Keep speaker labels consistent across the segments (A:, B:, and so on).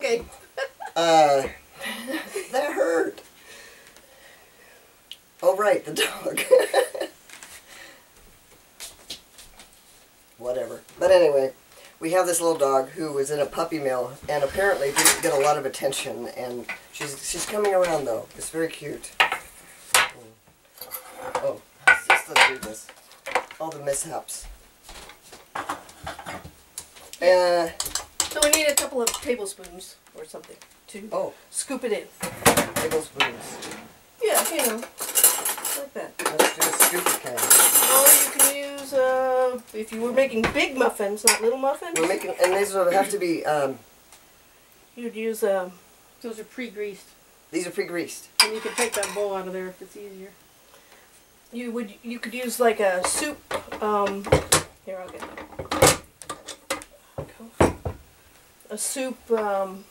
A: Okay.
B: That hurt. Oh, right, the dog. Whatever. But anyway, we have this little dog who was in a puppy mill and apparently didn't get a lot of attention. And she's coming around, though. It's very cute. Oh, let's just undo this. All the mishaps.
A: So we need a couple of tablespoons or something to scoop it in.
B: Tablespoons.
A: Yeah, you know, like that.
B: Let's do a scoop can.
A: Or you can use, if you were making big muffins, not little muffins.
B: We're making, and these would have to be,
A: you'd use, those are pre-greased.
B: these are pre-greased.
A: And you can take that bowl out of there if it's easier. You could use like a soup, here, I'll get it. A soup, ladle?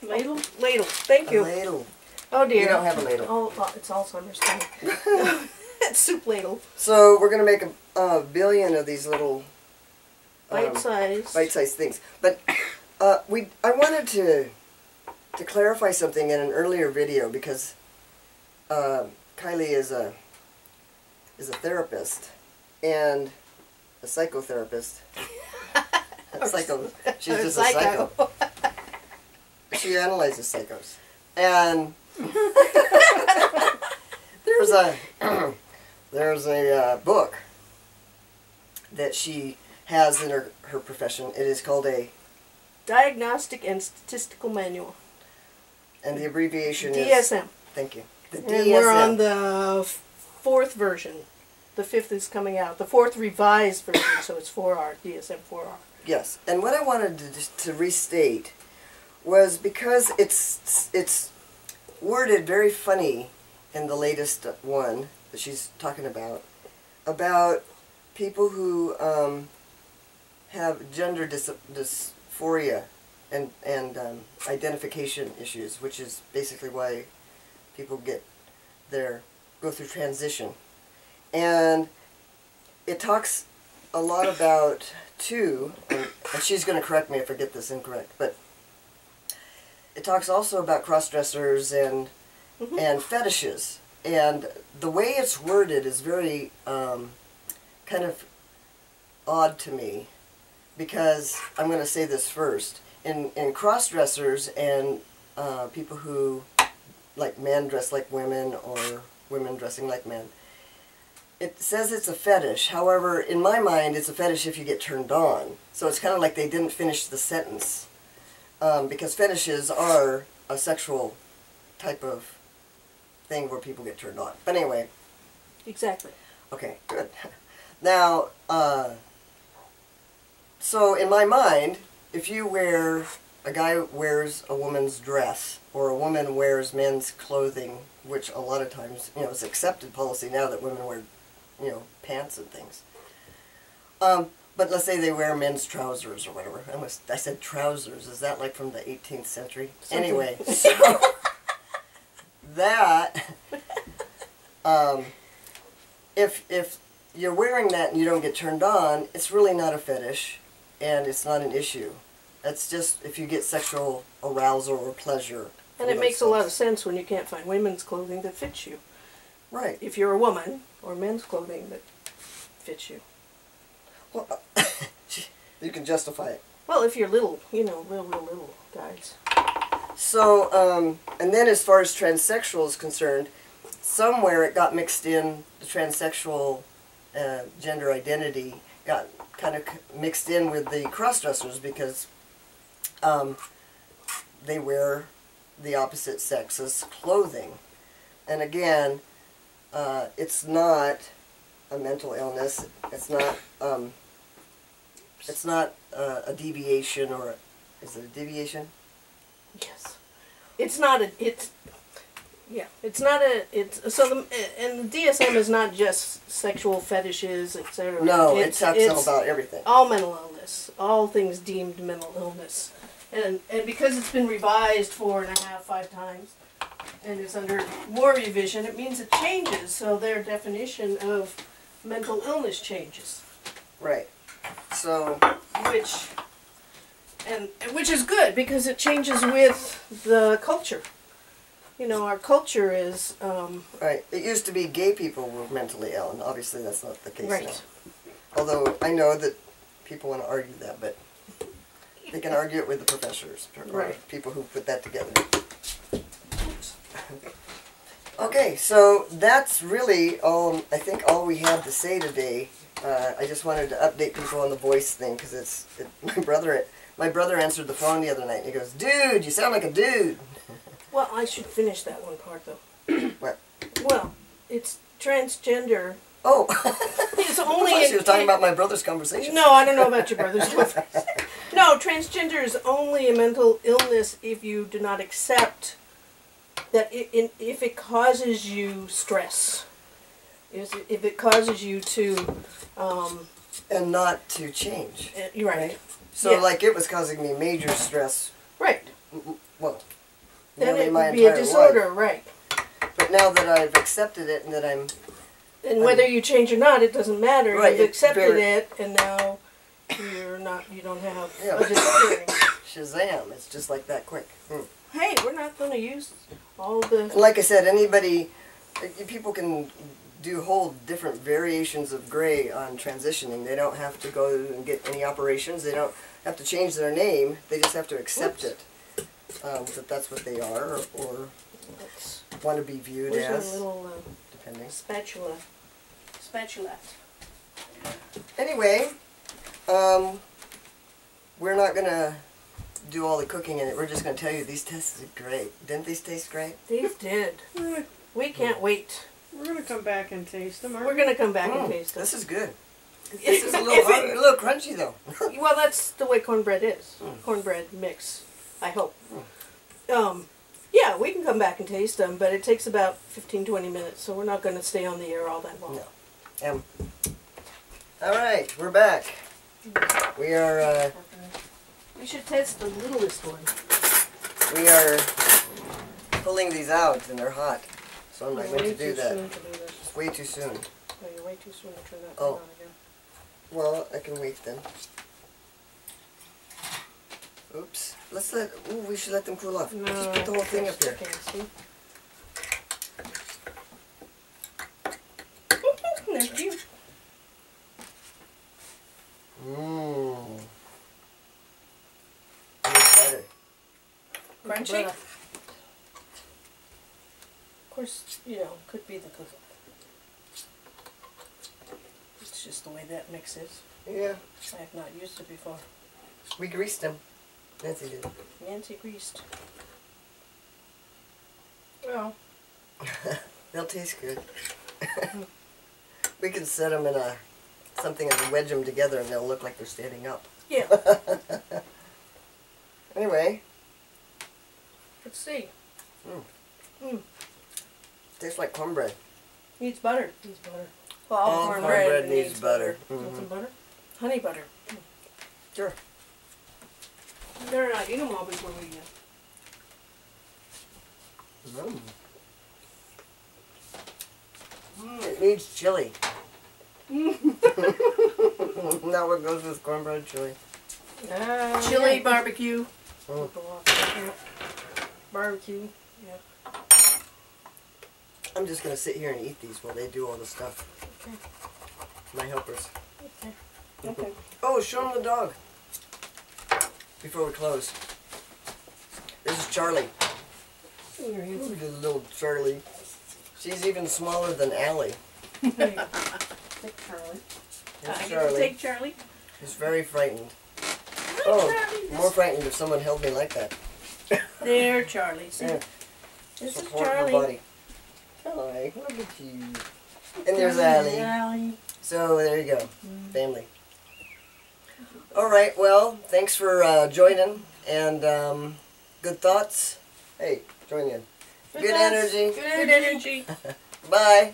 A: Ladle, thank you.
B: A ladle.
A: Oh dear.
B: You don't have a ladle.
A: Oh, it's Alzheimer's time. Soup ladle.
B: So we're going to make a billion of these little
A: bite-sized
B: things. But I wanted to clarify something in an earlier video because Kylie is a therapist and a psychotherapist. She's just a psycho. She analyzes psychos. And there's a book that she has in her profession. It is called a
A: Diagnostic and Statistical Manual.
B: And the abbreviation
A: DSM.
B: is... Thank you. The
A: and
B: DSM.
A: we're on the 4th version. The 5th is coming out. The 4th revised version, so it's 4R, DSM 4R.
B: Yes, and what I wanted to restate was because it's worded very funny in the latest one that she's talking about people who have gender dysphoria and identification issues, which is basically why people go through transition. And it talks a lot about, too, and she's going to correct me if I get this incorrect, but it talks also about cross-dressers and fetishes. And the way it's worded is very kind of odd to me, because I'm going to say this first. In cross-dressers and people who, like men dress like women or women dressing like men, it says it's a fetish. However, in my mind, it's a fetish if you get turned on. So it's kind of like they didn't finish the sentence. Because fetishes are a sexual type of thing where people get turned on. But anyway.
A: Exactly.
B: Okay, good. Now, so in my mind, if a guy wears a woman's dress, or a woman wears men's clothing, which a lot of times, it's accepted policy now that women wear, pants and things. But let's say they wear men's trousers or whatever. I said trousers. Is that like from the 18th century? Something. Anyway, so that, if you're wearing that and you don't get turned on, it's really not a fetish, and it's not an issue. That's just if you get sexual arousal or pleasure.
A: And it makes a lot of sense when you can't find women's clothing that fits you.
B: Right.
A: If you're a woman, or men's clothing that fits you.
B: Well, you can justify it.
A: Well, if you're little, little guys.
B: So, and then as far as transsexual is concerned, somewhere it got mixed in, the transsexual gender identity got kind of mixed in with the cross-dressers because they wear the opposite sex's clothing. And again, it's not a mental illness. It's not a deviation, or is it a deviation?
A: Yes. It's not a. It's not a. And the DSM is not just sexual fetishes, etc.
B: No, it talks all about everything.
A: All mental illness, all things deemed mental illness, and because it's been revised 4.5, 5 times, and it's under more revision, it means it changes. So their definition of mental illness changes.
B: Right. So.
A: Which and which is good because it changes with the culture. You know, our culture is
B: Right. It used to be gay people were mentally ill, and obviously that's not the case
A: right.
B: now. Although I know that people want to argue that, but they can argue it with the professors or
A: Right.
B: people who put that together. Okay, so that's really all. I think all we had to say today. I just wanted to update people on the voice thing because my brother answered the phone the other night and he goes, "Dude, you sound like a dude."
A: Well, I should finish that one part though.
B: What?
A: Well, it's transgender.
B: Oh,
A: It's
B: I
A: only
B: thought she was talking about my brother's conversation.
A: No, I don't know about your brother's. No, transgender is only a mental illness if you do not accept that if it causes you stress, if it causes you to,
B: And not to change.
A: you're right,
B: So
A: Yeah.
B: like it was causing me major stress.
A: right.
B: Well,
A: Then
B: nearly
A: it
B: my
A: would be a
B: entire
A: disorder,
B: life.
A: right?
B: But now that I've accepted it and that I'm
A: And whether you change or not, it doesn't matter.
B: Right,
A: You've
B: it's
A: accepted
B: very-
A: it, and now you're not. You don't have
B: Yeah.
A: a disorder.
B: Shazam, it's just like that quick.
A: Hey, we're not going to use all the.
B: And like I said, people can do whole different variations of gray on transitioning. They don't have to go and get any operations. They don't have to change their name. They just have to accept it, that that's what they are, or
A: Let's,
B: want to be viewed
A: where's our
B: as,
A: little
B: depending.
A: spatula? Spatula.
B: Anyway, we're not going to do all the cooking in it. We're just going to tell you these tasted great. Didn't these taste great?
A: These did. We can't wait.
C: We're gonna come back and taste them, aren't
A: We're going to come back and taste them.
B: This is good. This is a little crunchy though.
A: Well, that's the way cornbread is. Cornbread mix, I hope. Yeah, we can come back and taste them, but it takes about 15-20 minutes, so we're not going to stay on the air all that long.
B: No. All right, we're back. We are
A: We should test the littlest one.
B: pulling these out, and they're hot, so I'm not going to do
A: Way too
B: that.
A: soon to do this.
B: It's way too soon.
A: No, you're way too soon to turn that
B: Oh.
A: on again.
B: Well, I can wait then. Oops. We should let them cool off.
A: No,
B: Just put the whole thing up here.
A: okay, see? There's you.
B: Mmm. Better.
A: Crunchy? Of course, could be the cooking. It's just the way that mix is.
B: Yeah.
A: I have not used it before.
B: We greased them. Nancy did.
A: Nancy greased. Well,
B: They'll taste good. We can set them in something and wedge them together and they'll look like they're standing up.
A: yeah.
B: Anyway.
A: Let's see.
B: Tastes like cornbread.
A: Needs butter. Needs butter. Well,
B: All cornbread needs butter.
A: Want some butter? Honey butter.
B: Sure.
A: Better not eat them all before we eat them.
B: It needs chili. Not what goes with cornbread chili.
A: Chili barbecue.
B: Mm.
A: Barbecue. Yeah.
B: I'm just going to sit here and eat these while they do all the stuff.
A: Okay.
B: My helpers.
A: Okay. Okay.
B: Oh, show them the dog. Before we close. This is Charlie. Look at little Charlie. She's even smaller than Allie.
A: Take Charlie.
B: Here's
A: I
B: Charlie.
A: take Charlie.
B: He's very frightened.
A: Hi,
B: Oh,
A: Charlie.
B: more frightened if someone held me like that.
A: There, Charlie. See?
B: Yeah.
A: This is
B: Support her
A: Charlie.
B: body. Hi, look at you. And there's Allie.
A: Allie.
B: So there you go, family. All right, well, thanks for joining, and good thoughts. Hey, join in. Good
A: thoughts.
B: energy.
A: Good energy.
B: Bye.